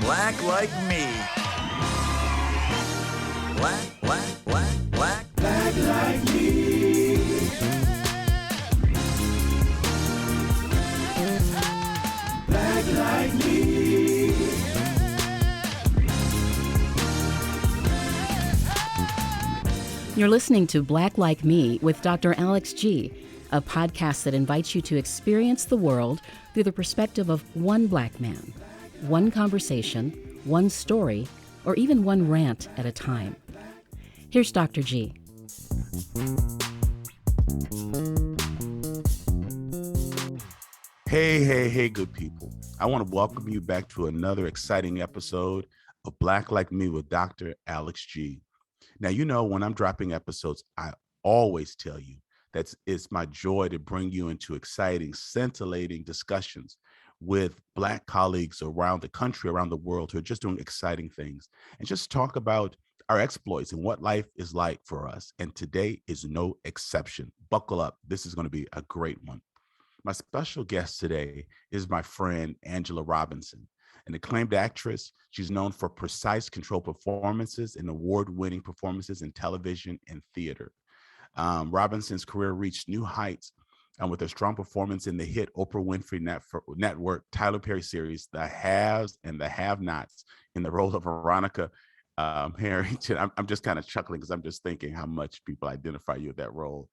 Black like me. Black like me. Black like me. You're listening to Black Like Me with Dr. Alex G., a podcast that invites you to experience the world through the perspective of one black man, one conversation, one story, or even one rant at a time. Here's Dr. G. Hey, good people. I want to welcome you back to another exciting episode of Black Like Me with Dr. Alex G. Now, you know, when I'm dropping episodes, I always tell you that it's my joy to bring you into exciting, scintillating discussions with Black colleagues around the country, around the world, who are just doing exciting things, and just talk about our exploits and what life is like for us. And today is no exception. Buckle up. This is going to be a great one. My special guest today is my friend, Angela Robinson, an acclaimed actress. She's known for precise, controlled performances and award-winning performances in television and theater. Robinson's career reached new heights with her strong performance in the hit Oprah Winfrey Network Tyler Perry series, The Haves and the Have-Nots, in the role of Veronica Harrington. I'm just kind of chuckling because I'm just thinking how much people identify you with that role.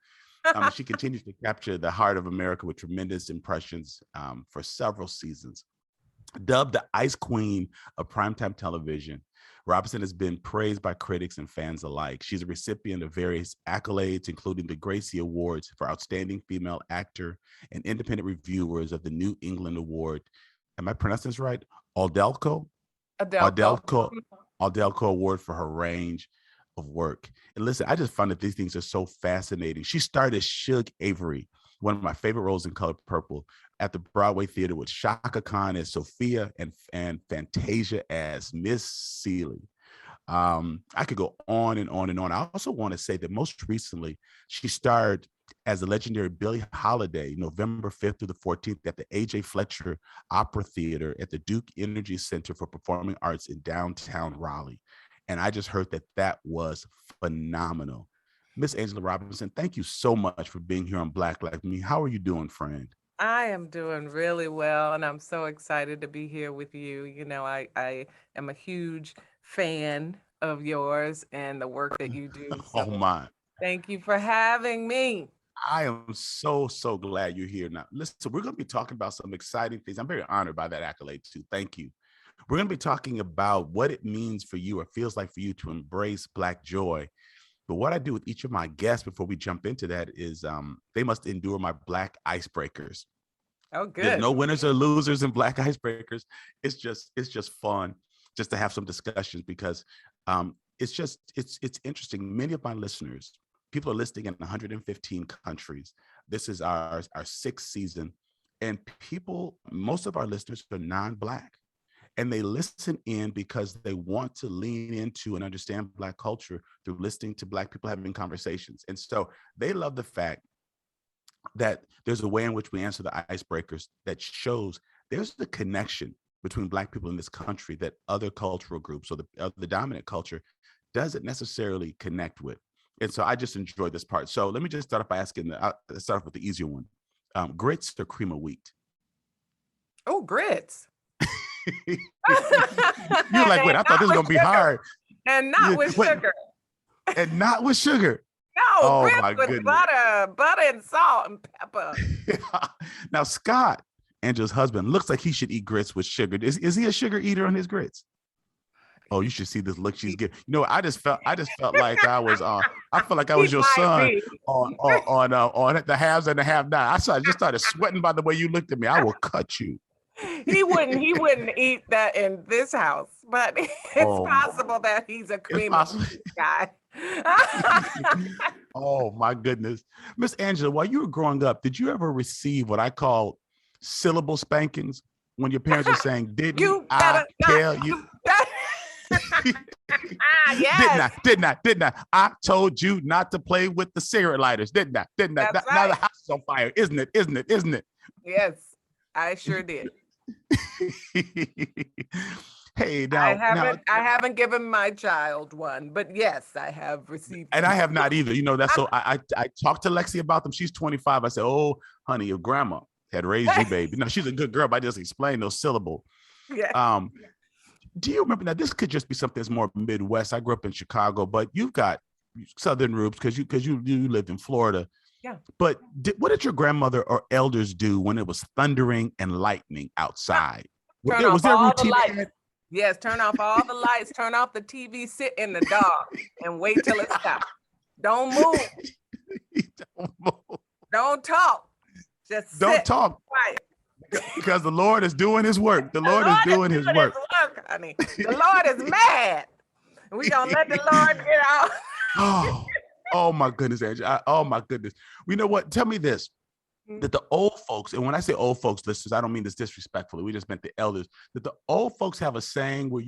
She continues to capture the heart of America with tremendous impressions for several seasons. Dubbed the Ice Queen of primetime television, Robinson has been praised by critics and fans alike. She's a recipient of various accolades, including the Gracie Awards for Outstanding Female Actor and independent reviewers of the New England Award. Am I pronouncing this right? Aldelco Award for her range of work. And listen, I just find that these things are so fascinating. She starred as Shug Avery, one of my favorite roles in Color Purple, at the Broadway Theater with Shaka Khan as Sophia and Fantasia as Miss Seeley. I could go on and on and on. I also want to say that most recently, she starred as the legendary Billie Holiday, November 5th through the 14th at the A.J. Fletcher Opera Theater at the Duke Energy Center for Performing Arts in downtown Raleigh. And I just heard that was phenomenal. Miss Angela Robinson, thank you so much for being here on Black Like Me. How are you doing, friend? I am doing really well, and I'm so excited to be here with you. You know, I am a huge fan of yours and the work that you do. So Oh, my. thank you for having me. I am so glad you're here. Now, listen, we're going to be talking about some exciting things. I'm very honored by that accolade, too. Thank you. We're going to be talking about what it means for you or feels like for you to embrace Black joy. But what I do with each of my guests before we jump into that is they must endure my Black icebreakers. Oh, good. There's no winners or losers in Black icebreakers. It's just fun just to have some discussions because it's interesting. Many of my listeners, people are listening in 115 countries. This is our sixth season, and most of our listeners are non-Black. And they listen in because they want to lean into and understand Black culture through listening to Black people having conversations. And so they love the fact that there's a way in which we answer the icebreakers that shows there's the connection between Black people in this country that other cultural groups or the dominant culture doesn't necessarily connect with. And so I just enjoy this part. So let me just start off by asking, start off with the easier one. Grits or cream of wheat? Oh, grits. You're like, wait, I thought this was gonna be hard. And not with sugar. And not with sugar. No, grits with butter and salt and pepper. Now, Scott, Angela's husband, looks like he should eat grits with sugar. Is he a sugar eater on his grits? Oh, you should see this look she's giving. You know, I just felt like I was I felt like I was your son on the haves and the have-nots. I just started sweating by the way you looked at me. I will cut you. He wouldn't eat that in this house, but it's possible that he's a cream guy. Oh my goodness. Miss Angela, while you were growing up, did you ever receive what I call syllable spankings when your parents were saying, didn't I tell you? Yes. Didn't I? I told you not to play with the cigarette lighters, didn't I? Now the house is on fire, isn't it? Yes, I sure did. Hey, I now, haven't given my child one, but yes, I have received and I one. have not either. You know, that's so I talked to Lexi about them. She's 25. I said, oh, honey, your grandma had raised you, baby. No, she's a good girl, but I just explained those syllables. Yeah. Um, do you remember now? This could just be something that's more Midwest. I grew up in Chicago, but you've got Southern roots because you lived in Florida. Yeah. But what did your grandmother or elders do when it was thundering and lightning outside? Turn off Was there a all the routine? lights. Yes, turn off all the lights, turn off the TV, sit in the dark and wait till it stops. Don't move. Don't talk. Just Don't sit talk quiet. because the Lord is doing his work. The Lord is doing his work. Honey. The Lord is mad. We gonna let the Lord get out. Oh my goodness, Angela. Oh my goodness. You know what? Tell me this. That the old folks, and when I say old folks, listeners, I don't mean this disrespectfully. We just meant the elders. That the old folks have a saying where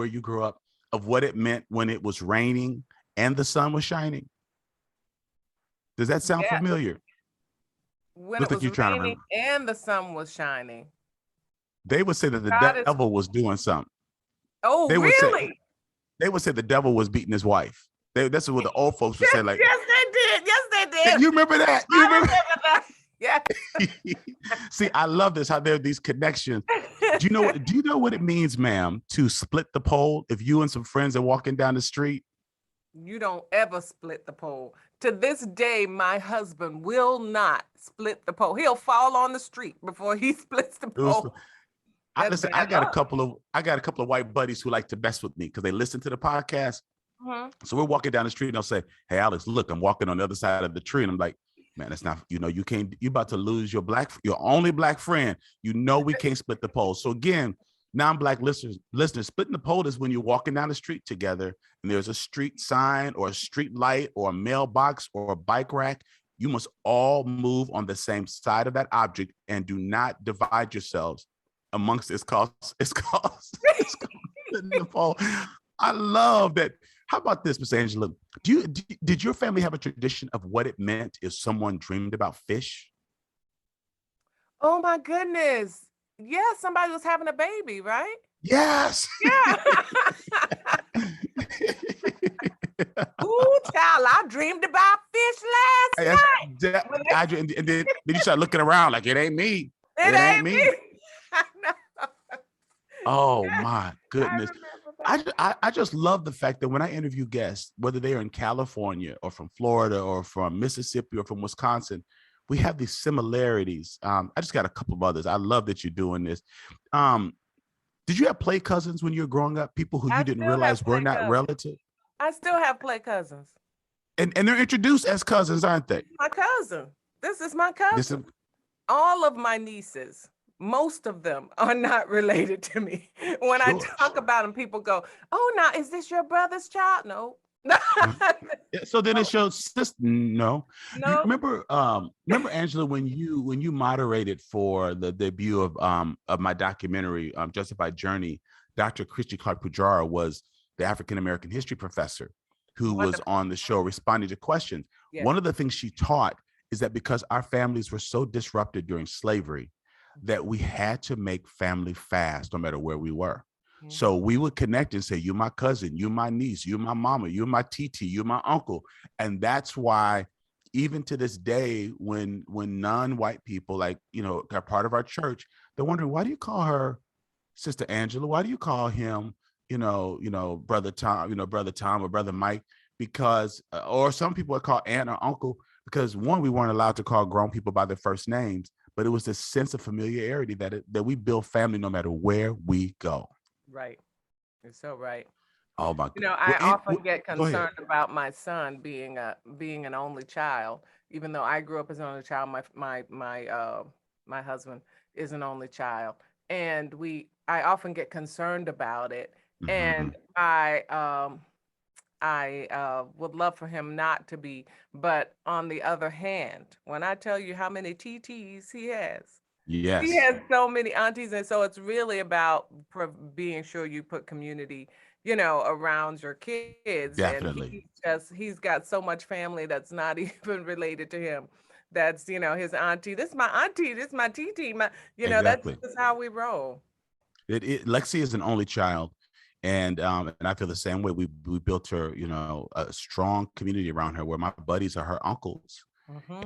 you grew up of what it meant when it was raining and the sun was shining. Does that sound familiar? When Looks it like was you're trying to raining remember. and the sun was shining. They would say that the God is- devil was doing something. Oh, They would really? They would say the devil was beating his wife. That's what the old folks would say. Like, Yes, they did. Yes, they did. you remember that? You I remember? remember that. Yeah. See, I love this, how there are these connections. Do you know what it means, ma'am, to split the pole if you and some friends are walking down the street? You don't ever split the pole. To this day, my husband will not split the pole. He'll fall on the street before he splits the pole. Listen, I got a couple of white buddies who like to mess with me because they listen to the podcast. Mm-hmm. So we're walking down the street and they'll say, "Hey, Alex, look, I'm walking on the other side of the tree." And I'm like, "Man, that's not, you about to lose your only black friend. We can't split the pole." So again, non-black listeners, splitting the pole is when you're walking down the street together and there's a street sign or a street light or a mailbox or a bike rack. You must all move on the same side of that object and do not divide yourselves amongst it's called splitting the pole. I love that. How about this, Miss Angela? Did your family have a tradition of what it meant if someone dreamed about fish? Oh my goodness. Yeah, somebody was having a baby, right? Yes. Yeah. Ooh, child, I dreamed about fish last night. And then you start looking around like it ain't me. It ain't me. I know. Oh my goodness. I just love the fact that when I interview guests, whether they're in California or from Florida or from Mississippi or from Wisconsin, we have these similarities. I just got a couple of others. I love that you're doing this. Did you have play cousins when you were growing up? People who you didn't realize were not relative? I still have play cousins. And they're introduced as cousins, aren't they? My cousin. This is my cousin. All of my nieces, most of them are not related to me. When I talk about them, people go, "Oh, now is this your brother's child?" No. So then it shows sister. No. No. Remember Angela, when you moderated for the debut of my documentary, Justified Journey, Dr. Christy Clark Pujara was the African American history professor who was on the show responding to questions. Yeah. One of the things she taught is that because our families were so disrupted during slavery, that we had to make family fast no matter where we were. Mm-hmm. So we would connect and say, "You my cousin, you my niece, you my mama, you my TT, you my uncle." And that's why even to this day, when non-white people are part of our church, they're wondering, why do you call her Sister Angela? Why do you call him, Brother Tom, Brother Tom or Brother Mike? Because, or some people are called aunt or uncle, because one, we weren't allowed to call grown people by their first names, but it was this sense of familiarity that we build family no matter where we go. Right. You're so right. Oh my God. I often get concerned about my son being an only child, even though I grew up as an only child. My husband is an only child, and I often get concerned about it. Mm-hmm. And I would love for him not to be, but on the other hand, when I tell you how many TTs he has, yes, he has so many aunties, and so it's really about being sure you put community, around your kids. Definitely. And he's got so much family that's not even related to him. That's his auntie. This is my auntie. This is my TT. Exactly. That's how we roll. Lexi is an only child. And I feel the same way. We built her, you know, a strong community around her where my buddies are her uncles,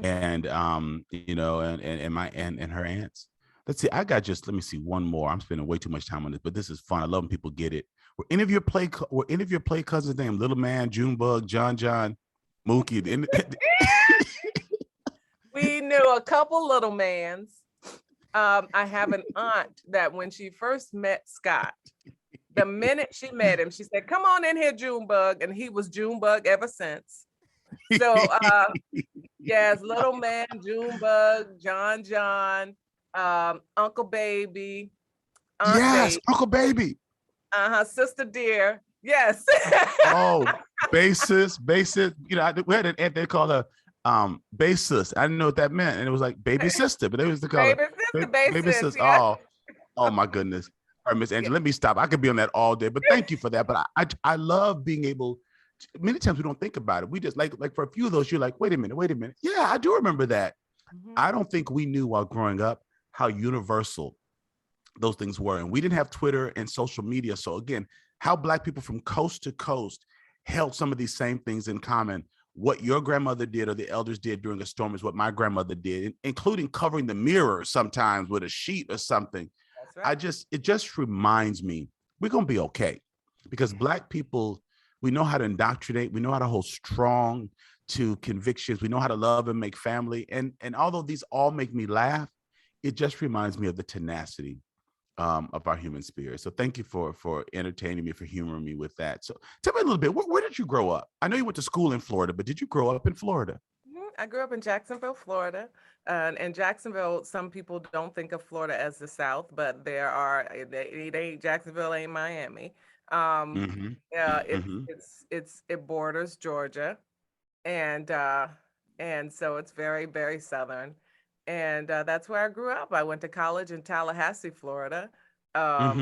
and you know, and her aunts. Let's see, I got just, let me see one more. I'm spending way too much time on this, but this is fun. I love when people get it. Were any of your play cousins named Little Man, Junebug, John, Mookie? We knew a couple little mans. I have an aunt that when she first met Scott, the minute she met him, she said, "Come on in here, Junebug," and he was Junebug ever since. So yes, Little Man, Junebug, John, Uncle Baby, Aunt Yes, Baby, Uncle Baby. Sister Dear. Yes. Oh, bassist. You know, we had an aunt they called her bassist. I didn't know what that meant, and it was like baby sister, but they used to call Baby her sister, baby bassist, sister. yeah. Oh my goodness. All right, Miss Angela, let me stop. I could be on that all day, but thank you for that. But I love being able. Many times we don't think about it. We just like for a few of those, you're like, wait a minute. Yeah, I do remember that. I don't think we knew while growing up how universal those things were. And we didn't have Twitter and social media. So again, how Black people from coast to coast held some of these same things in common. What your grandmother did or the elders did during a storm is what my grandmother did, including covering the mirror sometimes with a sheet or something. That's right. It just reminds me we're going to be okay, because Black people, we know how to indoctrinate. We know how to hold strong to convictions. We know how to love and make family. And although these all make me laugh, it just reminds me of the tenacity of our human spirit. So thank you for entertaining me, for humoring me with that. So tell me a little bit, where did you grow up? I know you went to school in Florida, but did you grow up in Florida? I grew up in Jacksonville, Florida. And Jacksonville, some people don't think of Florida as the South, but it ain't Jacksonville, ain't Miami. Yeah, it borders Georgia, and so it's very, very southern. And that's where I grew up. I went to college in Tallahassee, Florida. At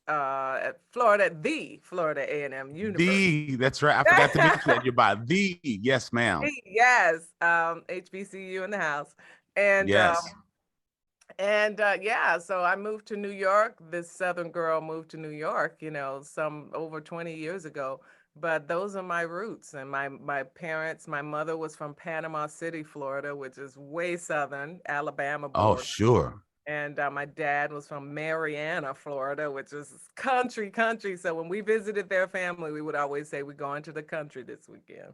the Florida A&M University. That's right. I forgot to mention that. You're by the, yes, ma'am. Yes, HBCU in the house. And yes. Yeah, so I moved to New York. This Southern girl moved to New York, you know, some over 20 years ago. But those are my roots. And my parents, my mother was from Panama City, Florida, which is way southern, Alabama border. Oh, sure. And my dad was from Marianna, Florida, which is country. So when we visited their family, we would always say, we're going to the country this weekend.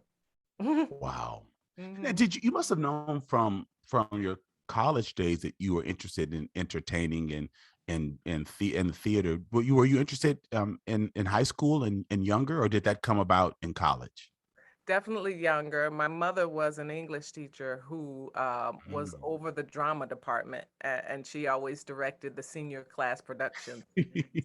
Wow. Now, you must have known from your college days that you were interested in entertaining and theater. Were you interested in high school and younger, or did that come about in college? Definitely younger. My mother was an English teacher who was over the drama department, and she always directed the senior class production.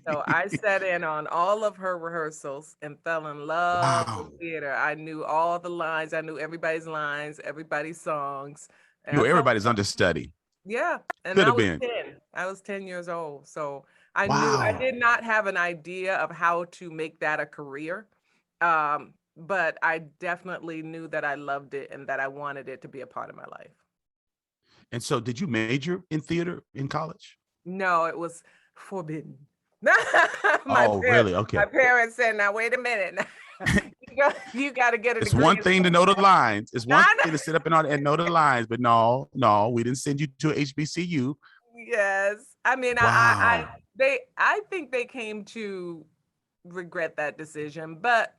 So I sat in on all of her rehearsals and fell in love with theater. I knew all the lines. I knew everybody's lines, everybody's songs. You know, everybody's understudy. Yeah, and Could I have was been. 10. I was 10 years old. So I knew I did not have an idea of how to make that a career. But I definitely knew that I loved it and that I wanted it to be a part of my life. And so did you major in theater in college? No, it was forbidden. Really? Okay. My parents said, now, wait a minute. you got to get a degree. It's one thing to know the lines. It's one thing to sit up and know the lines, but no, we didn't send you to HBCU. Yes. I mean, wow. I think they came to regret that decision, but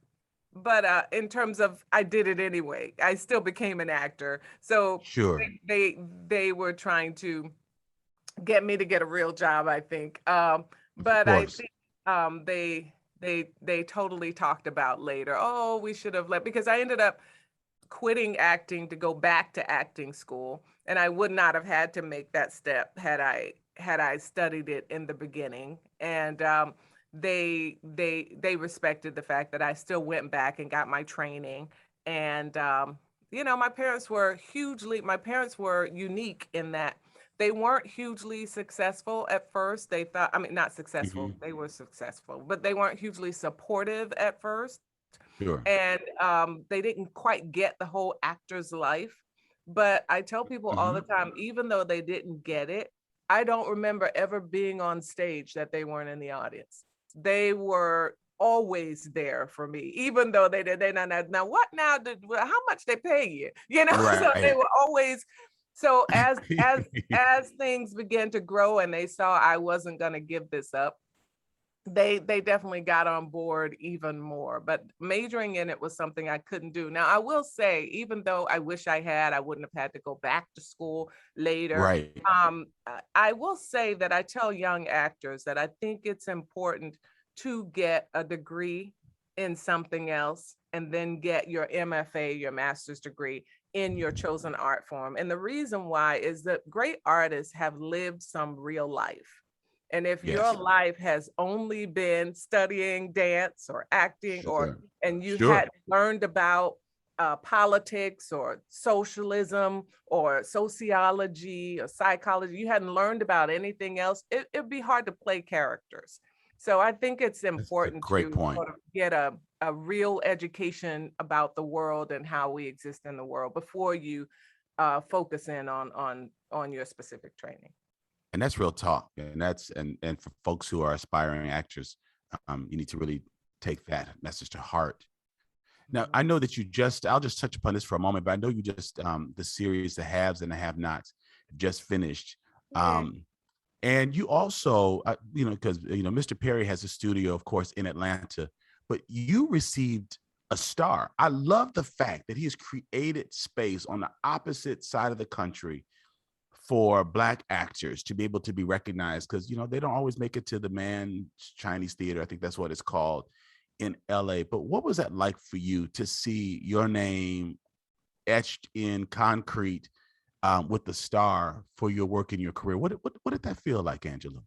in terms of, I did it anyway. I still became an actor. So sure, they were trying to get me to get a real job, I think. But I think they totally talked about later, oh, we should have because I ended up quitting acting to go back to acting school, and I would not have had to make that step had I studied it in the beginning. And they respected the fact that I still went back and got my training. And you know, my parents were unique in that they weren't hugely successful at first. They thought, I mean, not successful, they were successful, but they weren't hugely supportive at first. Sure. And they didn't quite get the whole actor's life. But I tell people all the time, even though they didn't get it, I don't remember ever being on stage that they weren't in the audience. They were always there for me, even though they not now what now how much they pay you, so they Right. were always. So as things began to grow and they saw I wasn't going to give this up, they definitely got on board even more. But majoring in it was something I couldn't do. Now I will say, even though I wish I wouldn't have had to go back to school later. Right. I will say that I tell young actors that I think it's important to get a degree in something else and then get your MFA, your master's degree in your chosen art form. And the reason why is that great artists have lived some real life. And if your Yes. life has only been studying dance or acting, Sure. and you Sure. had learned about politics or socialism or sociology or psychology, you hadn't learned about anything else, it'd be hard to play characters. So I think it's important great to point. sort of get a real education about the world and how we exist in the world before you focus in on your specific training. And that's real talk. And that's and for folks who are aspiring actors, you need to really take that message to heart. Now, I know that I'll just touch upon this for a moment, but I know you just, the series, The Haves and the Have-Nots, just finished. And you also, because, Mr. Perry has a studio, of course, in Atlanta, but you received a star. I love the fact that he has created space on the opposite side of the country for Black actors to be able to be recognized, because, they don't always make it to the Man's Chinese Theater. I think that's what it's called in LA. But what was that like for you to see your name etched in concrete with the star for your work in your career? What did that feel like, Angela?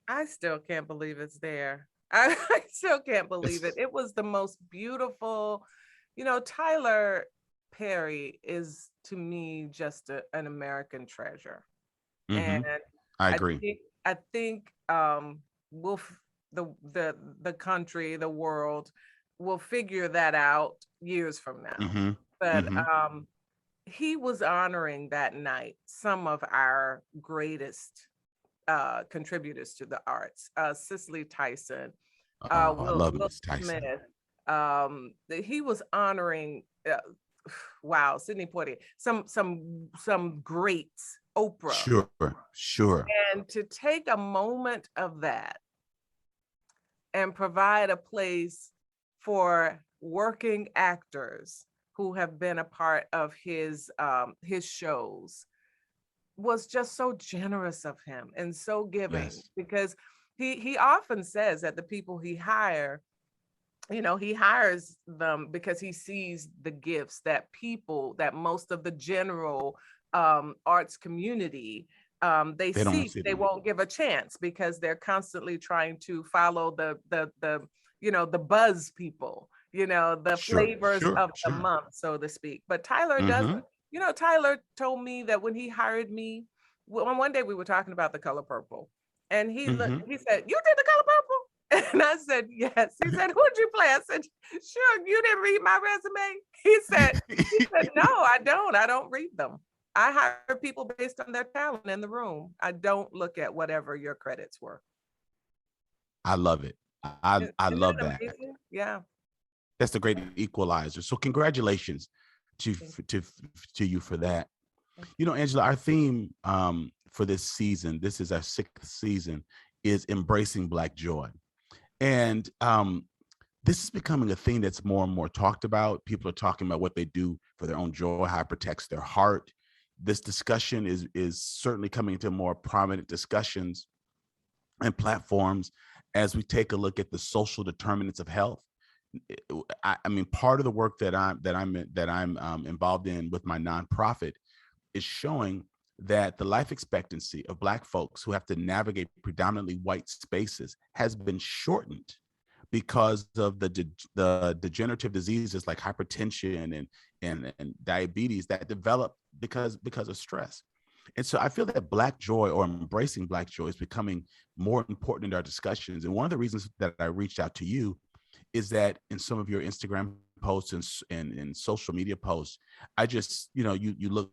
I still can't believe it's there. I still can't believe it. It was the most beautiful, Tyler Perry is, to me, just an American treasure. Mm-hmm. And I agree. I think the country, the world will figure that out years from now. Mm-hmm. But Mm-hmm. he was honoring that night some of our greatest contributors to the arts, Cicely Tyson, I Will love Miss Tyson. Smith. He was honoring, wow, Sidney Poitier, some greats, Oprah. Sure. And to take a moment of that and provide a place for working actors who have been a part of his shows was just so generous of him and so giving. Yes. Because he often says that the people he hires them because he sees the gifts that most of the general arts community they won't give a chance, because they're constantly trying to follow the buzz people, flavors of the month, so to speak. But Tyler doesn't. Tyler told me that when he hired me, one day we were talking about The Color Purple, and he said, "You did The Color Purple?" And I said, "Yes." He said, "Who'd you play?" I said, "Sure, you didn't read my resume." He said, "No, I don't read them. I hire people based on their talent in the room. I don't look at whatever your credits were." I love it. I love that. Amazing? Yeah. That's the great equalizer. So congratulations to you for that. Angela, our theme for this season, this is our 6th season, is embracing Black joy. And this is becoming a thing that's more and more talked about. People are talking about what they do for their own joy, how it protects their heart. This discussion is certainly coming into more prominent discussions and platforms as we take a look at the social determinants of health. I mean, part of the work that I'm involved in with my nonprofit is showing that the life expectancy of Black folks who have to navigate predominantly white spaces has been shortened because of the degenerative diseases like hypertension and diabetes that develop because of stress. And so I feel that Black joy, or embracing Black joy, is becoming more important in our discussions. And one of the reasons that I reached out to you is that in some of your Instagram posts and social media posts, I just, you look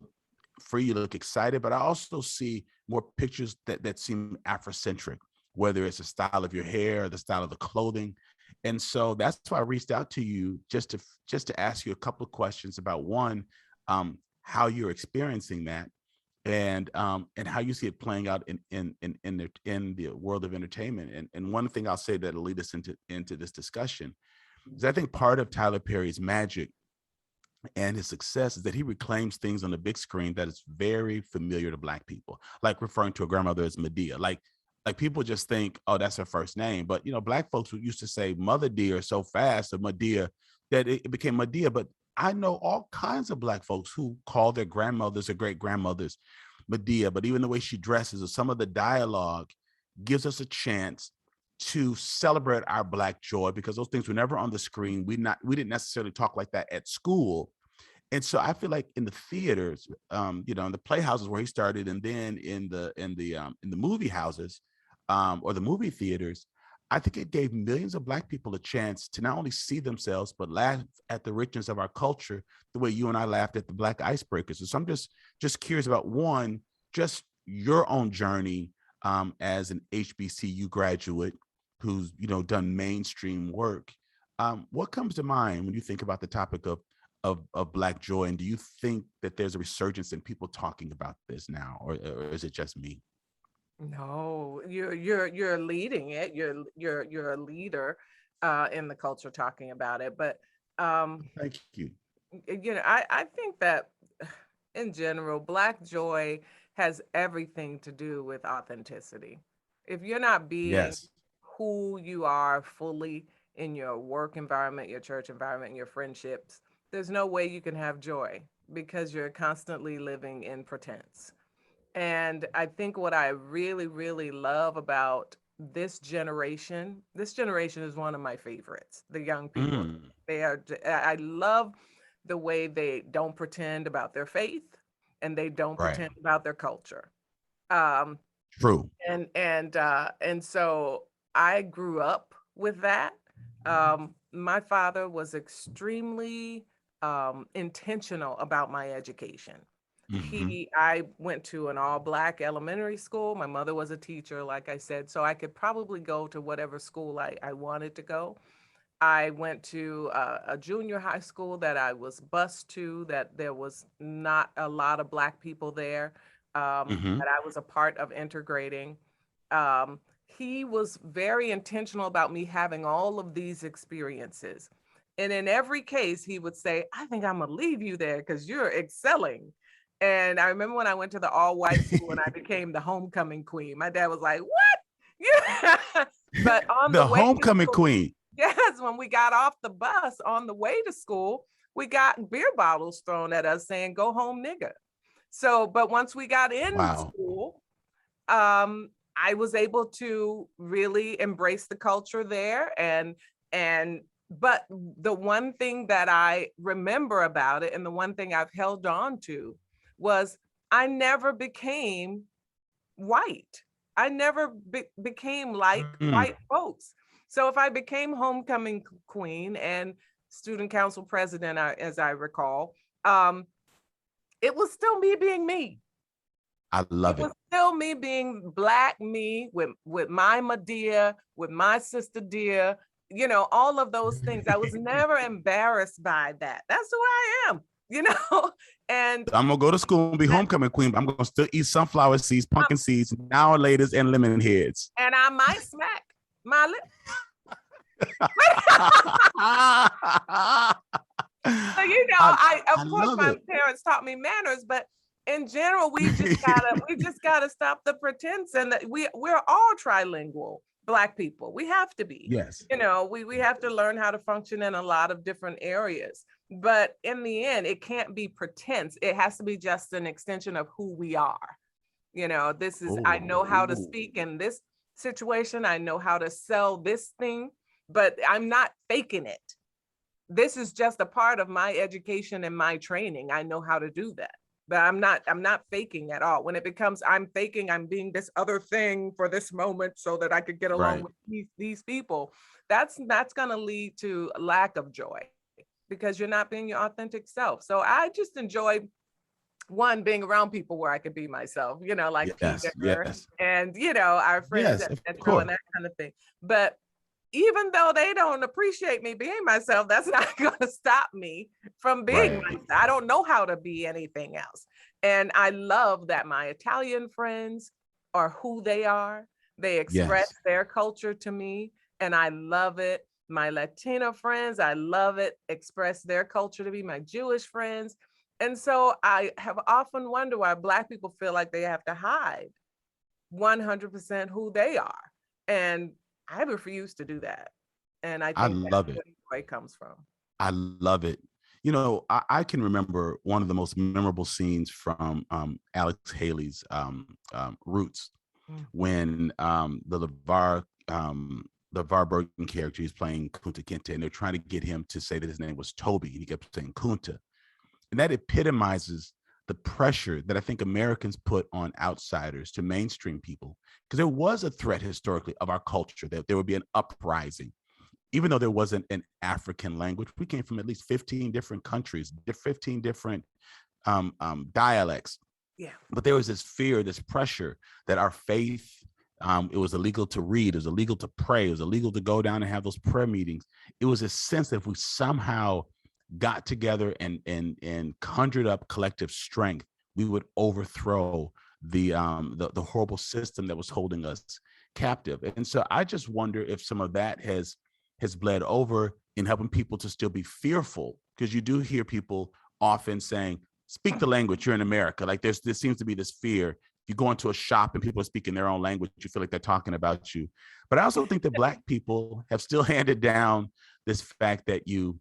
free, you look excited, but I also see more pictures that seem Afrocentric, whether it's the style of your hair or the style of the clothing. And so that's why I reached out to you just to ask you a couple of questions about one, how you're experiencing that, and how you see it playing out in the world of entertainment. And one thing I'll say that'll lead us into this discussion is I think part of Tyler Perry's magic and his success is that he reclaims things on the big screen that is very familiar to Black people, like referring to a grandmother as Medea. Like people just think, oh, that's her first name. But, Black folks used to say Mother Dear so fast, or Medea, that it became Medea. But I know all kinds of Black folks who call their grandmothers or great grandmothers Medea. But even the way she dresses or some of the dialogue gives us a chance to celebrate our Black joy, because those things were never on the screen. We didn't necessarily talk like that at school. And so I feel like in the theaters, in the playhouses where he started, and then in the movie houses, or the movie theaters, I think it gave millions of Black people a chance to not only see themselves, but laugh at the richness of our culture, the way you and I laughed at the Black icebreakers. And so I'm just curious about, one, just your own journey as an HBCU graduate who's done mainstream work. What comes to mind when you think about the topic of Black joy, and do you think that there's a resurgence in people talking about this now, or is it just me? No, you're leading it. You're a leader in the culture talking about it. But Thank you. I think that in general, Black joy has everything to do with authenticity. If you're not being Yes. who you are fully in your work environment, your church environment, and your friendships, there's no way you can have joy, because you're constantly living in pretense. And I think what I really, really love about this generation is one of my favorites, the young people. Mm, I love the way they don't pretend about their faith, and they don't right. pretend about their culture. Um, True. and so I grew up with that. My father was extremely intentional about my education. Hmm. I went to an all Black elementary school. My mother was a teacher, like I said, so I could probably go to whatever school I wanted to go. I went to a junior high school that I was bused to, that there was not a lot of Black people there, Hmm. that I was a part of integrating. He was very intentional about me having all of these experiences. And in every case, he would say, I think I'm going to leave you there because you're excelling. And I remember when I went to the all white school and I became the homecoming queen, my dad was like, what? Yeah. But on The the way to homecoming school, queen. yes, when we got off the bus on the way to school, we got beer bottles thrown at us saying, go home, nigga. So, but once we got in Wow. school, I was able to really embrace the culture there. But the one thing that I remember about it, and the one thing I've held on to, was I never became white. I never became like Mm. white folks. So if I became homecoming queen and student council president, as I recall, it was still me being me. I It love it. was still me being Black me, with my Medea, with my sister dear, all of those things. I was never embarrassed by that. That's who I am, and I'm gonna go to school and be homecoming queen, but I'm gonna still eat sunflower seeds, pumpkin seeds, now and laters, and lemon heads. and I might smack my lip. So, of course, my parents taught me manners, but in general, we just gotta stop the pretense, and that we're all trilingual Black people. We have to be. Yes. We have to learn how to function in a lot of different areas. But in the end, it can't be pretense. It has to be just an extension of who we are. I know how to speak in this situation. I know how to sell this thing, but I'm not faking it. This is just a part of my education and my training. I know how to do that. But I'm not faking at all. When it becomes I'm faking, I'm being this other thing for this moment so that I could get along with these people, that's going to lead to a lack of joy, because you're not being your authentic self. So I just enjoy, one, being around people where I could be myself, like Yes, Peter yes. and, our friends Yes, of at course. and that kind of thing. But even though they don't appreciate me being myself, that's not going to stop me from being Right. myself. I don't know how to be anything else. And I love that my Italian friends are who they are. They express Yes. their culture to me, and I love it. My Latino friends, I love it, express their culture to me, my Jewish friends. And so I have often wondered why Black people feel like they have to hide 100% who they are. And I refuse to do that. And I I think love that's it. where joy comes from. I love it. You know, I can remember one of the most memorable scenes from Alex Haley's Roots, when the LeVar Burton character is playing Kunta Kinte, and they're trying to get him to say that his name was Toby, and he kept saying Kunta. And that epitomizes the pressure that I think Americans put on outsiders to mainstream people, because there was a threat historically of our culture that there would be an uprising. Even though there wasn't an African language, we came from at least 15 different countries, 15 different dialects. Yeah. But there was this fear, this pressure that our faith, it was illegal to read, it was illegal to pray, it was illegal to go down and have those prayer meetings. It was a sense that if we somehow got together and conjured up collective strength, we would overthrow the horrible system that was holding us captive. And so I just wonder if some of that has bled over in helping people to still be fearful, because you do hear people often saying, speak the language, you're in America. Like there seems to be this fear. You go into a shop and people are speaking their own language, you feel like they're talking about you. But I also think that Black people have still handed down this fact that you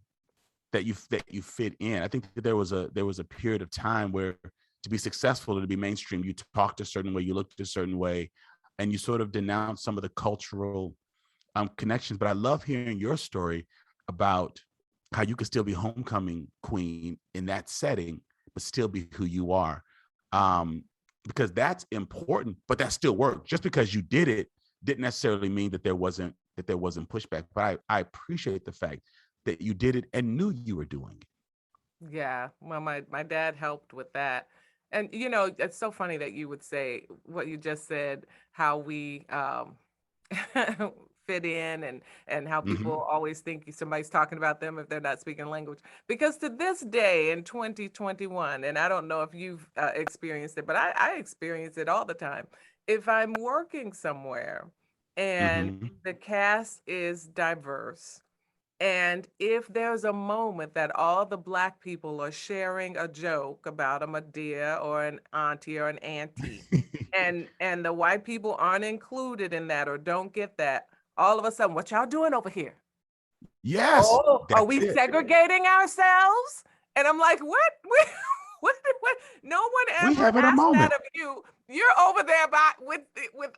fit in. I think that there was a period of time where to be successful and to be mainstream, you talked a certain way, you looked a certain way, and you sort of denounced some of the cultural connections. But I love hearing your story about how you could still be homecoming queen in that setting, but still be who you are. Because that's important, but that still worked. Just because you did it didn't necessarily mean that there wasn't pushback. But I appreciate the fact that you did it and knew you were doing it. Yeah. Well, my dad helped with that. And, you know, it's so funny that you would say what you just said, how we fit in and how people always think somebody's talking about them if they're not speaking language. Because to this day in 2021, and I don't know if you've experienced it, but I experience it all the time. If I'm working somewhere and the cast is diverse, and if there's a moment that all the Black people are sharing a joke about a Medea or an auntie or an auntie, and the white people aren't included in that or don't get that, all of a sudden, what y'all doing over here? Yes. Oh, are we segregating ourselves? And I'm like, what? What? No one ever asked that of you. You're over there with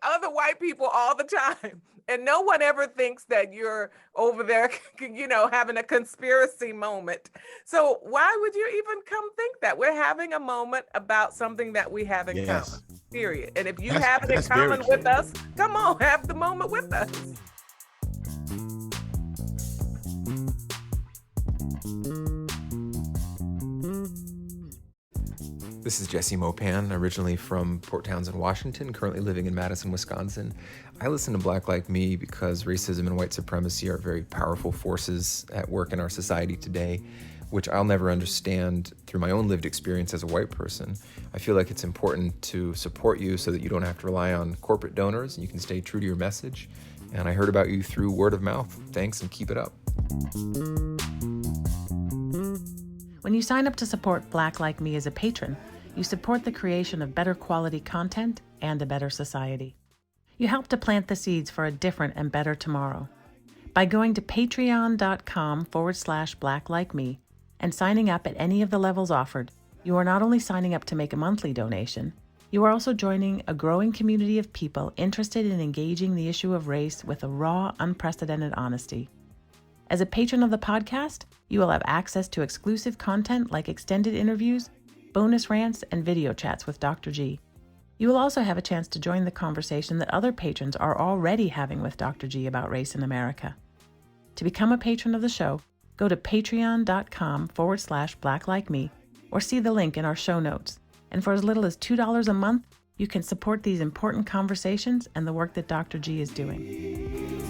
other white people all the time. And no one ever thinks that you're over there, you know, having a conspiracy moment. So why would you even come think that? We're having a moment about something that we have in common, period. And if you have it in common with us, come on, have the moment with us. This is Jesse Mopan, originally from Port Townsend, Washington, currently living in Madison, Wisconsin. I listen to Black Like Me because racism and white supremacy are very powerful forces at work in our society today, which I'll never understand through my own lived experience as a white person. I feel like it's important to support you so that you don't have to rely on corporate donors and you can stay true to your message. And I heard about you through word of mouth. Thanks and keep it up. When you sign up to support Black Like Me as a patron, you support the creation of better quality content and a better society. You help to plant the seeds for a different and better tomorrow. By going to patreon.com/blacklikeme and signing up at any of the levels offered, you are not only signing up to make a monthly donation, you are also joining a growing community of people interested in engaging the issue of race with a raw, unprecedented honesty. As a patron of the podcast, you will have access to exclusive content like extended interviews, bonus rants, and video chats with Dr. G. You will also have a chance to join the conversation that other patrons are already having with Dr. G about race in America. To become a patron of the show, go to patreon.com/blacklikeme or see the link in our show notes. And for as little as $2 a month, you can support these important conversations and the work that Dr. G is doing.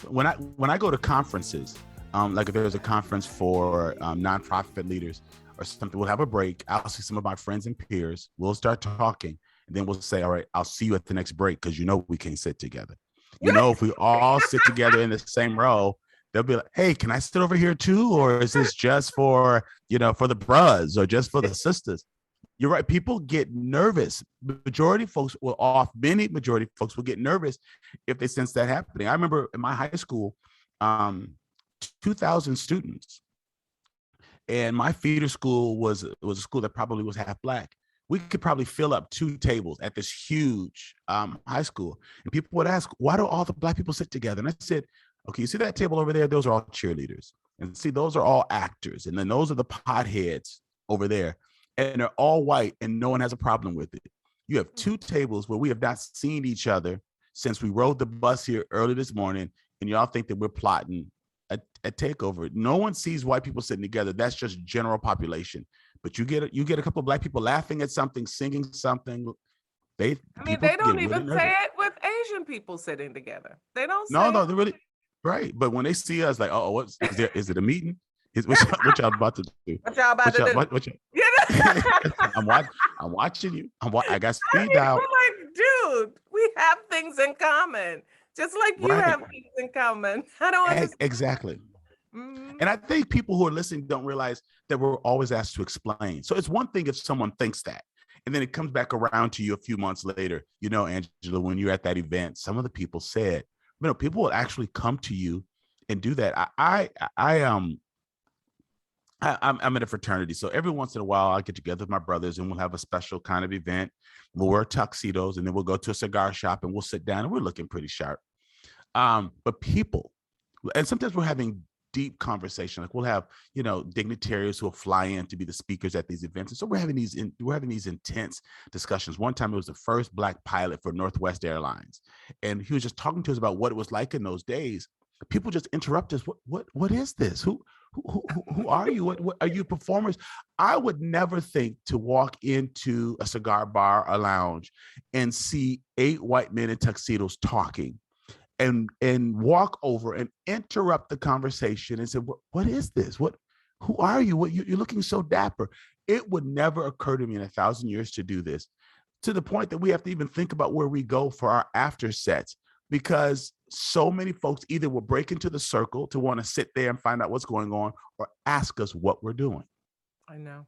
When I go to conferences, like if there's a conference for nonprofit leaders or something, we'll have a break. I'll see some of my friends and peers. We'll start talking, and then we'll say, "All right, I'll see you at the next break," because we can't sit together. If we all sit together in the same row, they'll be like, "Hey, can I sit over here too, or is this just for for the bros or just for the sisters?" You're right. People get nervous. Majority folks many majority folks will get nervous if they sense that happening. I remember in my high school, 2,000 students, and my feeder school was a school that probably was half Black. We could probably fill up 2 tables at this huge high school, and people would ask, "Why do all the Black people sit together?" And I said, "Okay, you see that table over there? Those are all cheerleaders, and see those are all actors, and then those are the potheads over there." And they're all white, and no one has a problem with it. You have 2 tables where we have not seen each other since we rode the bus here early this morning, and y'all think that we're plotting a takeover. No one sees white people sitting together. That's just general population. But you get a couple of Black people laughing at something, singing something. They don't even say it with Asian people sitting together. They don't say no, they're really right. But when they see us, like, "Oh, is it a meeting? What y'all about to do? What y'all about to do?" I'm watching you. I got speed dial. We're like, dude, we have things in common, just like you have things in common. I don't understand. Exactly. And I think people who are listening don't realize that we're always asked to explain. So it's one thing if someone thinks that, and then it comes back around to you a few months later. Angela, when you're at that event, some of the people said, people will actually come to you and do that. I'm in a fraternity, so every once in a while I get together with my brothers and we'll have a special kind of event. We'll wear tuxedos and then we'll go to a cigar shop and we'll sit down and we're looking pretty sharp. But people, and sometimes we're having deep conversation. Like we'll have, dignitaries who will fly in to be the speakers at these events. And so we're having these intense discussions. One time it was the first Black pilot for Northwest Airlines, and he was just talking to us about what it was like in those days. People just interrupt us. What is this? Who are you? What are you performers? I would never think to walk into a cigar bar or lounge and see 8 white men in tuxedos talking and walk over and interrupt the conversation and say, what is this? Who are you? You're looking so dapper. It would never occur to me in 1,000 years to do this, to the point that we have to even think about where we go for our after sets, because so many folks either will break into the circle to want to sit there and find out what's going on or ask us what we're doing. I know.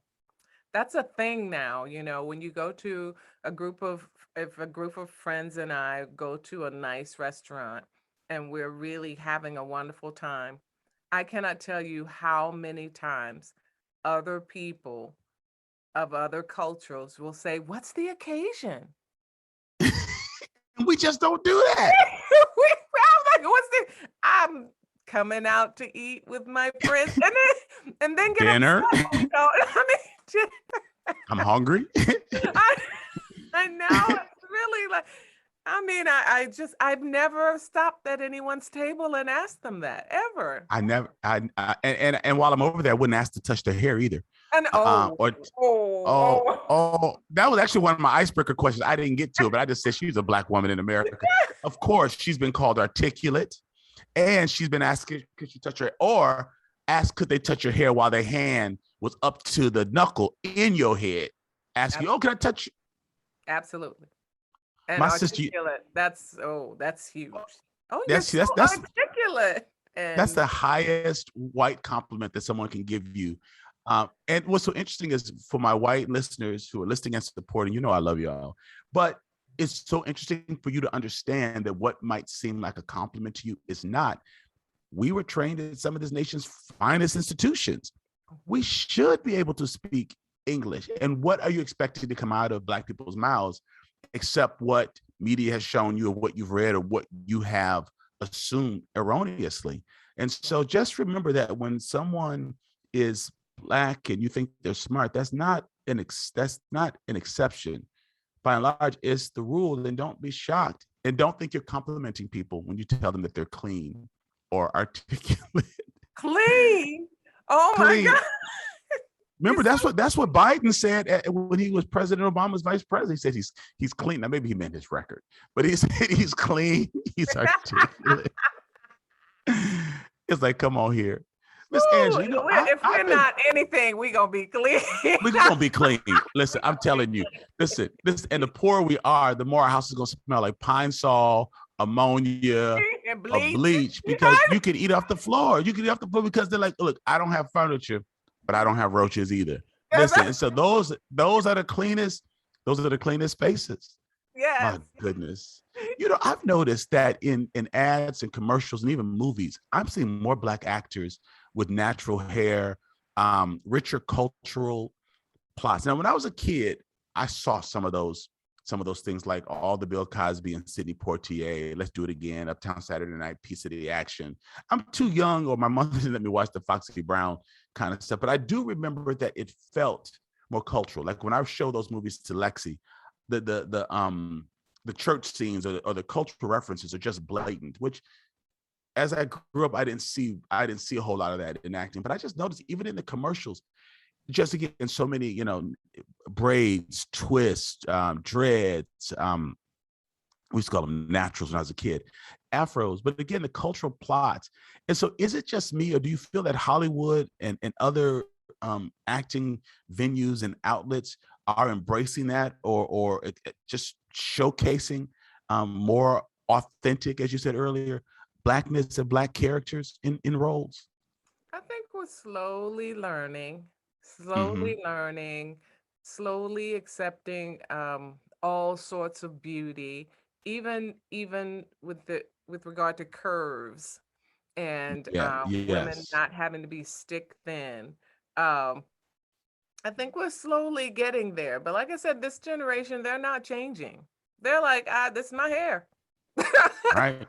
That's a thing now, when you go to if a group of friends and I go to a nice restaurant and we're really having a wonderful time, I cannot tell you how many times other people of other cultures will say, "What's the occasion?" We just don't do that. I'm like, I'm coming out to eat with my friends and then get dinner. Upset, I'm hungry. I know. It's really like, I've never stopped at anyone's table and asked them that ever. I never, and while I'm over there, I wouldn't ask to touch their hair either. And that was actually one of my icebreaker questions. I didn't get to it, but I just said she's a Black woman in America. Of course, she's been called articulate, and she's been asked, could she touch her, or asked, could they touch your hair while their hand was up to the knuckle in your head? Ask you, can I touch you? Absolutely. And my articulate, sister, that's huge. That's articulate. And that's the highest white compliment that someone can give you. And what's so interesting is for my white listeners who are listening and supporting, I love y'all. But it's so interesting for you to understand that what might seem like a compliment to you is not. We were trained in some of this nation's finest institutions. We should be able to speak English. And what are you expecting to come out of Black people's mouths except what media has shown you or what you've read or what you have assumed erroneously? And so just remember that when someone is Black and you think they're smart, that's not an exception. By and large, it's the rule. Then don't be shocked, and don't think you're complimenting people when you tell them that they're clean or articulate. Clean. Oh clean. My God. Remember, that's what Biden said when he was President Obama's vice president. He said he's clean. Now maybe he meant his record, but he said he's clean. He's articulate. It's like, come on here. Miss Ooh, Angie, you know, if we're I've been, not anything, we gonna be clean. we're gonna be clean. Listen, I'm telling you, listen, this, and the poorer we are, the more our house is gonna smell like pine sol, ammonia, And or bleach. bleach, because you can eat off the floor. You can eat off the floor because they're like, look, I don't have furniture, but I don't have roaches either. Listen, and so those are the cleanest, those are the cleanest spaces. Yes. My goodness. You know, I've noticed that in ads and commercials and even movies, I'm seeing more Black actors with natural hair, richer cultural plots. Now, when I was a kid, I saw some of those things like all the Bill Cosby and Sidney Poitier, Let's Do It Again, Uptown Saturday Night, Piece of the Action. I'm too young, or my mother didn't let me watch the Foxy Brown kind of stuff, but I do remember that it felt more cultural. Like when I show those movies to Lexi, the church scenes or the cultural references are just blatant, which as I grew up, I didn't see a whole lot of that in acting, but I just noticed even in the commercials, just again, so many, braids, twists, dreads, we used to call them naturals when I was a kid, afros, but again, the cultural plots. And so is it just me, or do you feel that Hollywood and other acting venues and outlets are embracing that, or just showcasing more authentic, as you said earlier, Blackness and Black characters in roles? I think we're Mm-hmm. slowly accepting all sorts of beauty, even with regard to curves and Yeah. women Yes. not having to be stick thin. Um, I think we're slowly getting there. But like I said, this generation, they're not changing. They're like, this is my hair. Right.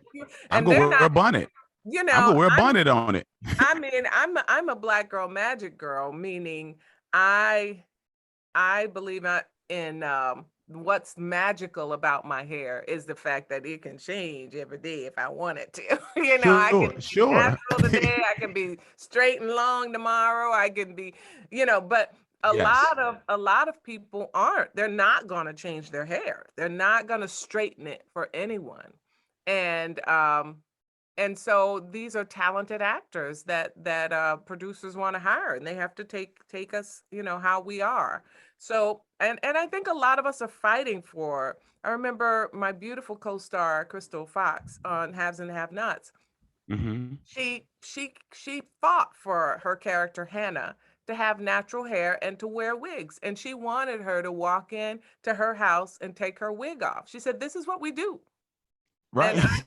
I'm And gonna they're wear a not, bonnet. you I'm know, gonna wear a bonnet on it. I'm a black girl magic girl, meaning I I believe in what's magical about my hair is the fact that it can change every day if I want it to. I can Sure, be sure. natural today, I can be straight and long tomorrow, I can be, but Yes. a lot of people aren't. They're not going to change their hair. They're not going to straighten it for anyone. And and so these are talented actors that producers want to hire, and they have to take us, how we are. So, and I think a lot of us are fighting for. I remember my beautiful co-star Crystal Fox on Haves and Have Nots. Hmm. She fought for her character Hannah to have natural hair and to wear wigs, and she wanted her to walk in to her house and take her wig off. She said, "This is what we do." And Right.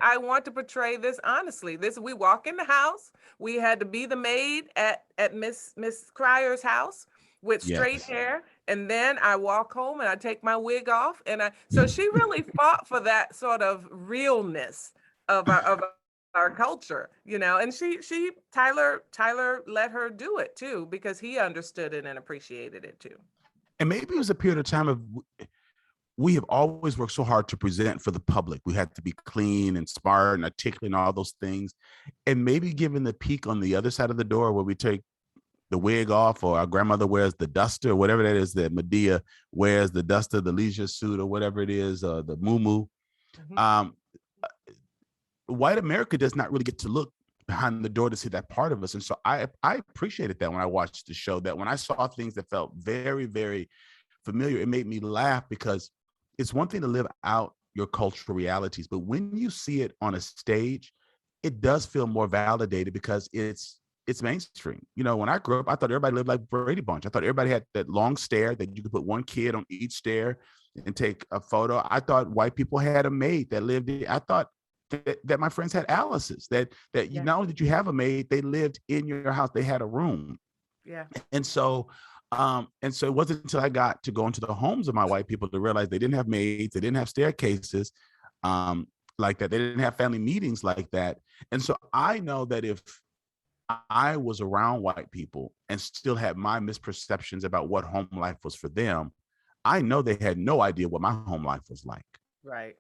I want to portray this honestly. This we walk in the house. We had to be the maid at Miss Cryer's house with straight Yes. hair, and then I walk home and I take my wig off. And I so she really fought for that sort of realness of our culture, And she Tyler let her do it too because he understood it and appreciated it too. And maybe it was a period of time of, we have always worked so hard to present for the public. We had to be clean and smart and articulate and all those things. And maybe given the peak on the other side of the door where we take the wig off, or our grandmother wears the duster, or whatever that is that Medea wears, the duster, the leisure suit, or whatever it is, the muumuu. Mhm. Um, White America does not really get to look behind the door to see that part of us. And so I appreciated that when I watched the show, that when I saw things that felt very, very familiar, it made me laugh, because it's one thing to live out your cultural realities, but when you see it on a stage, it does feel more validated because it's mainstream. When I grew up, I thought everybody lived like Brady Bunch. I thought everybody had that long stare that you could put one kid on each stair and take a photo. I thought white people had a maid that lived in. I thought that my friends had Alice's, that you Yeah, not only did you have a maid, they lived in your house, they had a room. yeah, And so it wasn't until I got to go into the homes of my white people to realize they didn't have maids, they didn't have staircases um, like that. They didn't have family meetings like that. And so I know that if I was around white people and still had my misperceptions about what home life was for them, I know they had no idea what my home life was like. right.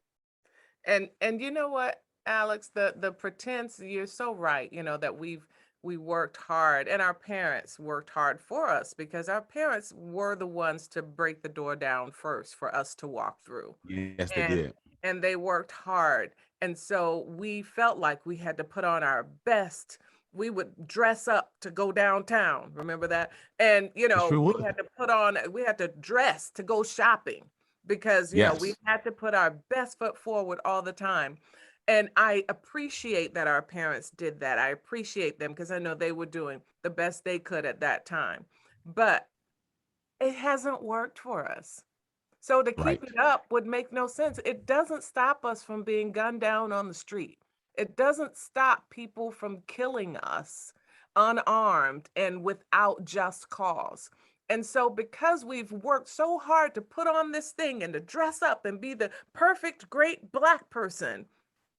And you know what, Alex, the pretense, you're so right, that we worked hard and our parents worked hard for us because our parents were the ones to break the door down first for us to walk through. Yes, they And did. and they worked hard. And so we felt like we had to put on our best. We would dress up to go downtown. Remember that? And, It sure we would. we had to dress to go shopping because, we Yes. had to put our best foot forward all the time. And I appreciate that our parents did that. I appreciate them because I know they were doing the best they could at that time. But it hasn't worked for us. So to Right. keep it up would make no sense. It doesn't stop us from being gunned down on the street. It doesn't stop people from killing us unarmed and without just cause. And so, because we've worked so hard to put on this thing and to dress up and be the perfect, great Black person,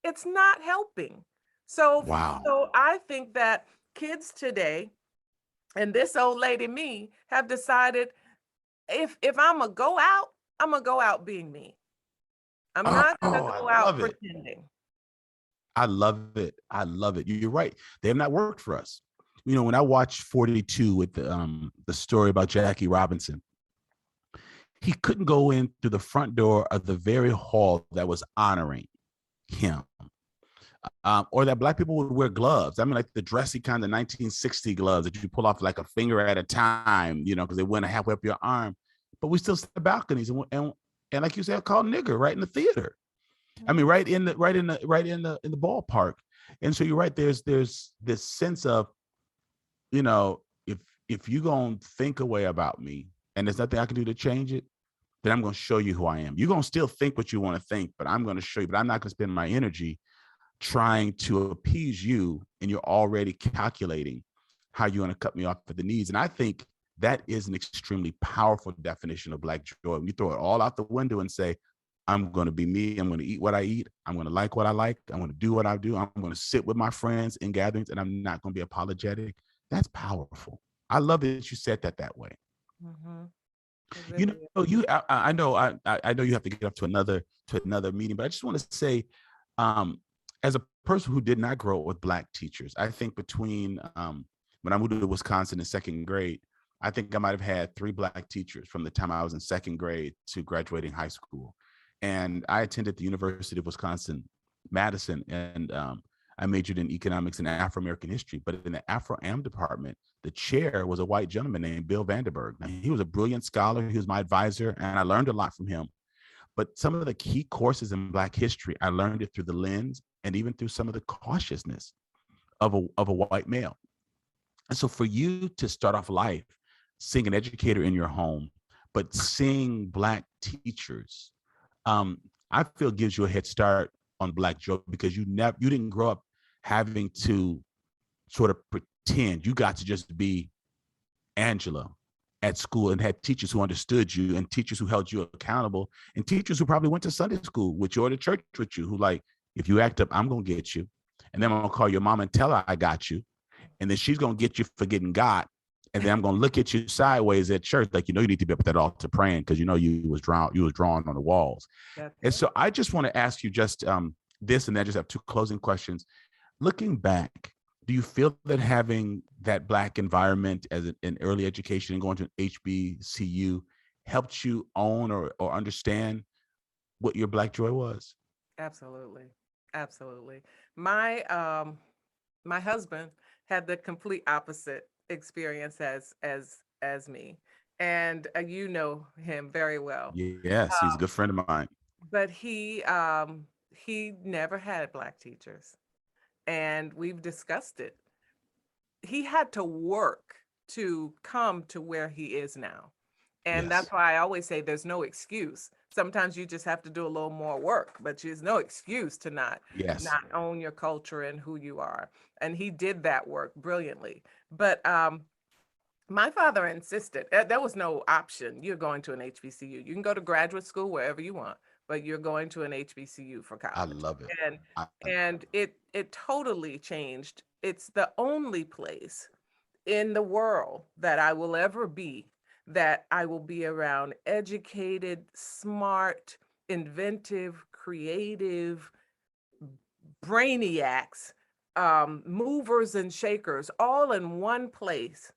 it's not helping. So, Wow. so I think that kids today and this old lady me have decided if I'm gonna go out, I'm gonna go out being me. I'm not gonna Oh, I go out love it. pretending. I love it. I love it. You're right. They have not worked for us. When I watched 42 with the story about Jackie Robinson, he couldn't go in through the front door of the very hall that was honoring him. Or that Black people would wear gloves. I mean, like the dressy kind of 1960 gloves that you pull off like a finger at a time, because they went halfway up your arm. But we still sit in the balconies and like you said, called nigger right in the theater. I mean, right in the ballpark. And so you're right. There's this sense of, if you gonna think a way about me and there's nothing I can do to change it, then I'm gonna show you who I am. You're gonna still think what you want to think, but I'm gonna show you. But I'm not gonna spend my energy trying to appease you, and you're already calculating how you're going to cut me off at the knees. And I think that is an extremely powerful definition of Black joy. When you throw it all out the window and say, I'm going to be me, I'm going to eat what I eat, I'm going to like what I like, I'm going to do what I do, I'm going to sit with my friends in gatherings, and I'm not going to be apologetic. That's powerful. I love that you said that way. Mm-hmm. I know you have to get up to another meeting, but I just want to say, as a person who did not grow up with Black teachers, I think between when I moved to Wisconsin in second grade, I think I might have had 3 Black teachers from the time I was in second grade to graduating high school. And I attended the University of Wisconsin, Madison, and I majored in economics and Afro-American history. But in the Afro-Am department, the chair was a white gentleman named Bill Vanderburg. Now, he was a brilliant scholar. He was my advisor, and I learned a lot from him. But some of the key courses in Black history, I learned it through the lens and even through some of the cautiousness of a white male. And so for you to start off life seeing an educator in your home, but seeing Black teachers, I feel gives you a head start on Black joy, because you didn't grow up having to sort of pretend. You got to just be Angela at school and had teachers who understood you and teachers who held you accountable and teachers who probably went to Sunday school with you or to church with you, who like, if you act up, I'm going to get you. And then I'm going to call your mom and tell her I got you. And then she's going to get you for getting got. And then I'm going to look at you sideways at church. Like, you need to be up at that altar praying because, you was drawn on the walls. And so I just want to ask you just this, and then I just have 2 closing questions. Looking back, do you feel that having that Black environment as an early education and going to an HBCU helped you own or understand what your Black joy was? Absolutely. Absolutely. My husband had the complete opposite experience as me. And you know him very well. Yes, he's a good friend of mine. But he never had Black teachers. And we've discussed it. He had to work to come to where he is now. And that's why I always say there's no excuse. Sometimes you just have to do a little more work, but there's no excuse to not own your culture and who you are. And he did that work brilliantly. But my father insisted there was no option. You're going to an HBCU. You can go to graduate school wherever you want, but you're going to an HBCU for college. I love it. And it totally changed. It's the only place in the world that I will ever be that I will be around educated, smart, inventive, creative, brainiacs, movers and shakers, all in one place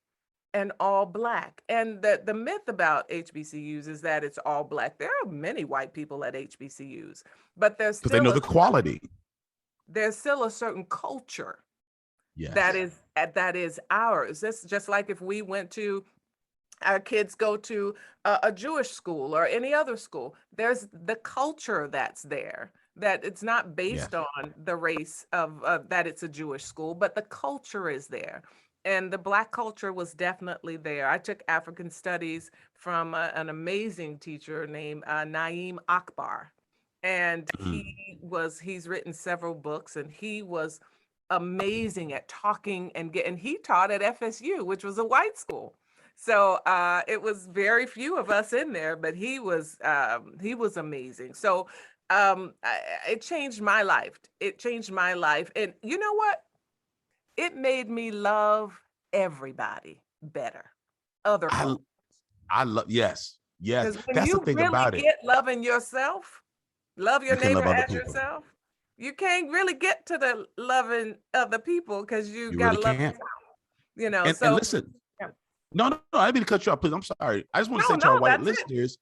and all Black. And the myth about HBCUs is that it's all Black. There are many white people at HBCUs, but there's still because they know the quality. there's still a certain culture Yes. that is ours. This just like if we went to, our kids go to a Jewish school or any other school, there's the culture that's there, that it's not based on the race of that it's a Jewish school, but the culture is there. And the Black culture was definitely there. I took African studies from an amazing teacher named Naeem Akbar. And he's written several books, and he was amazing at talking and he taught at FSU, which was a white school. So it was very few of us in there, but he was amazing. So it changed my life. It changed my life. And you know what? It made me love everybody better. Other folks. I love, yes. Because when That's you the thing really about it. get loving yourself, love your You can love neighbor other as people. yourself, you can't really get to the loving other people because you You gotta really love can't. yourself. You know, And so listen, yeah. no, I didn't mean to cut you off, please. I'm sorry. I just want to say to our white listeners,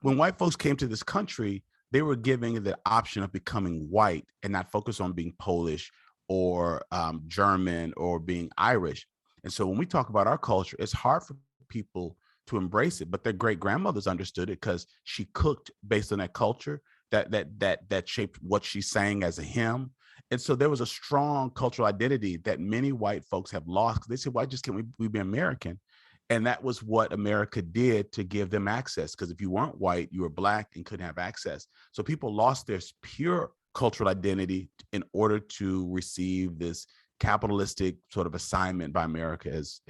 when white folks came to this country, they were giving the option of becoming white and not focus on being Polish or German or being Irish. And so when we talk about our culture, it's hard for people to embrace it, but their great grandmothers understood it because she cooked based on that culture that shaped what she sang as a hymn. And so there was a strong cultural identity that many white folks have lost. They said, why just can't we be American? And that was what America did to give them access. Because if you weren't white, you were Black and couldn't have access. So people lost their pure cultural identity in order to receive this capitalistic sort of assignment by America as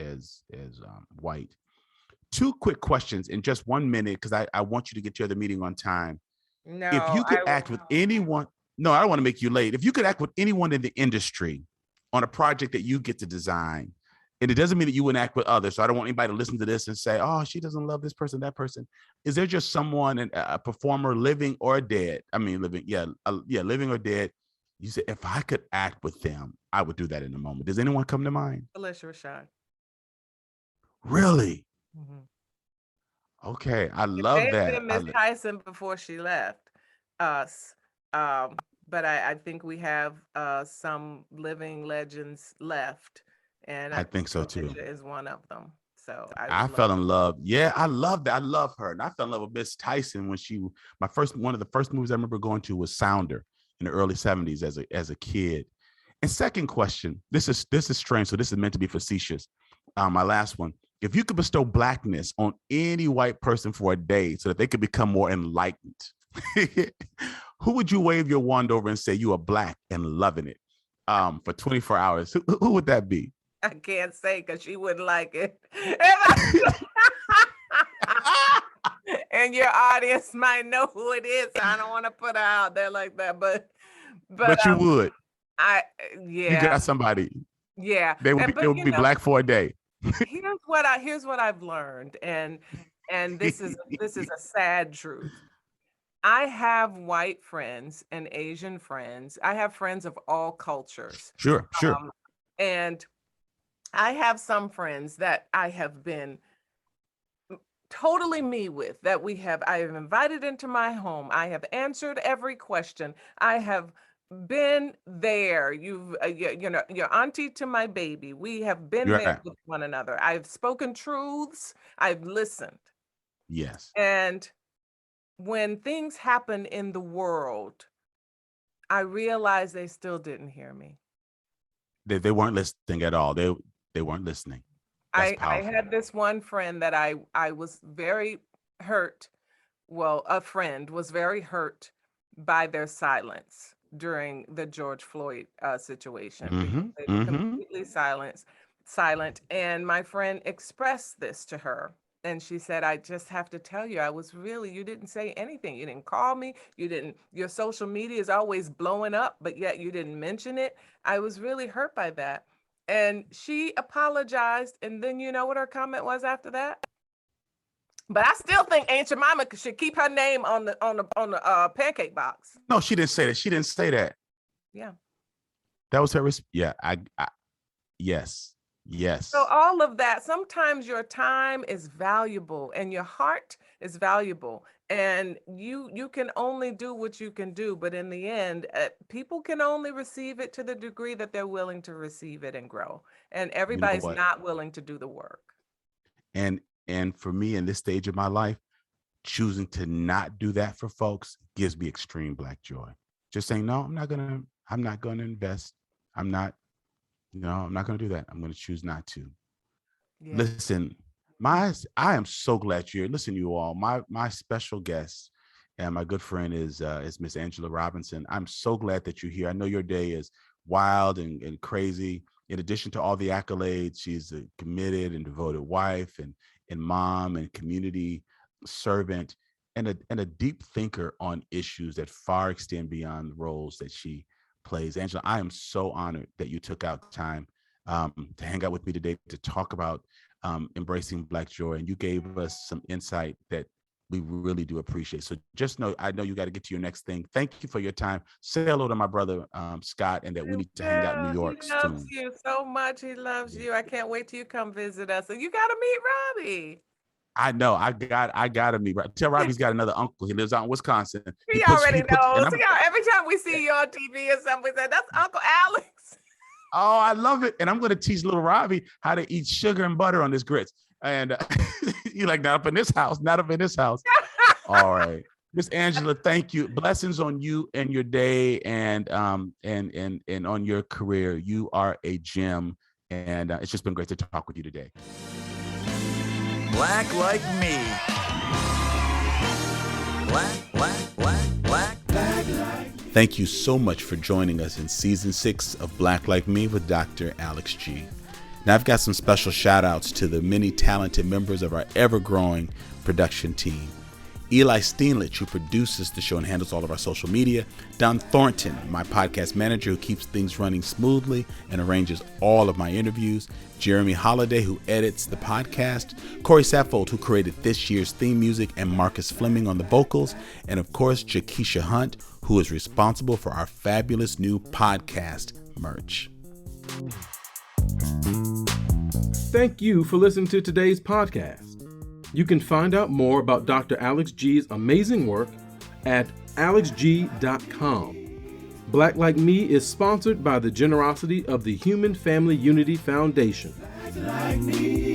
white. Two quick questions in just 1 minute, because I want you to get to the meeting on time. No, If you could act with anyone, no, I don't want to make you late. If you could act with anyone in the industry on a project that you get to design, and it doesn't mean that you wouldn't act with others. So I don't want anybody to listen to this and say, oh, she doesn't love this person, that person. Is there just someone, a performer, living or dead? I mean, living, living or dead. You say, if I could act with them, I would do that in a moment. Does anyone come to mind? Alicia Rashad. Really? Mm-hmm. Okay, I love that. Miss Tyson before she left us. But I think we have some living legends left. And I think so too. Fantasia is one of them. So I fell in love. Yeah, I love that. I love her. And I fell in love with Miss Tyson when one of the first movies I remember going to was Sounder in the early 70s as a kid. And second question, this is strange. So this is meant to be facetious. My last one. If you could bestow Blackness on any white person for a day so that they could become more enlightened, who would you wave your wand over and say you are Black and loving it for 24 hours? Who would that be? I can't say because she wouldn't like it. And your audience might know who it is. I don't want to put her out there like that, but you would. You got somebody. Yeah. They would be Black for a day. Here's what I've learned, and this is a sad truth. I have white friends and Asian friends. I have friends of all cultures. Sure. And I have some friends that I have been totally me with, that I have invited into my home. I have answered every question. I have been there. You've, your auntie to my baby. We have been there with one another. I've spoken truths. I've listened. Yes. And when things happen in the world, I realized they still didn't hear me. They weren't listening at all. They weren't listening. I had this one friend that I was very hurt. Well, a friend was very hurt by their silence during the George Floyd situation. They were completely silent. And my friend expressed this to her. And she said, I just have to tell you, you didn't say anything. You didn't call me. Your social media is always blowing up, but yet you didn't mention it. I was really hurt by that. And she apologized. And then you know what her comment was after that? But I still think Ancient Mama should keep her name on the pancake box. No, she didn't say that. She didn't say that. Yeah. That was her. Yeah. Yes. So all of that, sometimes your time is valuable and your heart is valuable. And you can only do what you can do, but in the end, people can only receive it to the degree that they're willing to receive it and grow. And You know everybody's what? not willing to do the work. And for me in this stage of my life, choosing to not do that for folks gives me extreme Black joy. Just saying, no, I'm not gonna invest. I'm not gonna do that. I'm gonna choose not to. Yeah. Listen, I am so glad you're here. Listen, you all, my special guest and my good friend is Miss Angela Robinson. I'm so glad that you're here. I know your day is wild and crazy. In addition to all the accolades, she's a committed and devoted wife and mom and community servant and a deep thinker on issues that far extend beyond the roles that she plays. Angela, I am so honored that you took out time to hang out with me today to talk about embracing Black joy, and you gave us some insight that we really do appreciate. So just know, I know you got to get to your next thing. Thank you for your time. Say hello to my brother Scott, and that we need to hang out in New York He loves soon. you so much. He loves you. I can't wait till you come visit us. And you got to meet Robbie. I know. I gotta meet. Tell Robbie's got another uncle. He lives out in Wisconsin. He already knows. Every time we see you on TV or something, we say, that's Uncle Alex. Oh, I love it. And I'm going to teach little Robbie how to eat sugar and butter on his grits. And you're like, not up in this house, not up in this house. All right. Miss Angela, thank you. Blessings on you and your day and on your career. You are a gem. And it's just been great to talk with you today. Black like me. Black like. Thank you so much for joining us in season 6 of Black Like Me with Dr. Alex G. Now, I've got some special shout outs to the many talented members of our ever-growing production team. Eli Steenlich, who produces the show and handles all of our social media. Don Thornton, my podcast manager, who keeps things running smoothly and arranges all of my interviews. Jeremy Holiday, who edits the podcast. Corey Saffold, who created this year's theme music, and Marcus Fleming on the vocals. And of course, Jakesha Hunt, who is responsible for our fabulous new podcast merch. Thank you for listening to today's podcast. You can find out more about Dr. Alex G's amazing work at alexg.com. Black Like Me is sponsored by the generosity of the Human Family Unity Foundation. Black like me.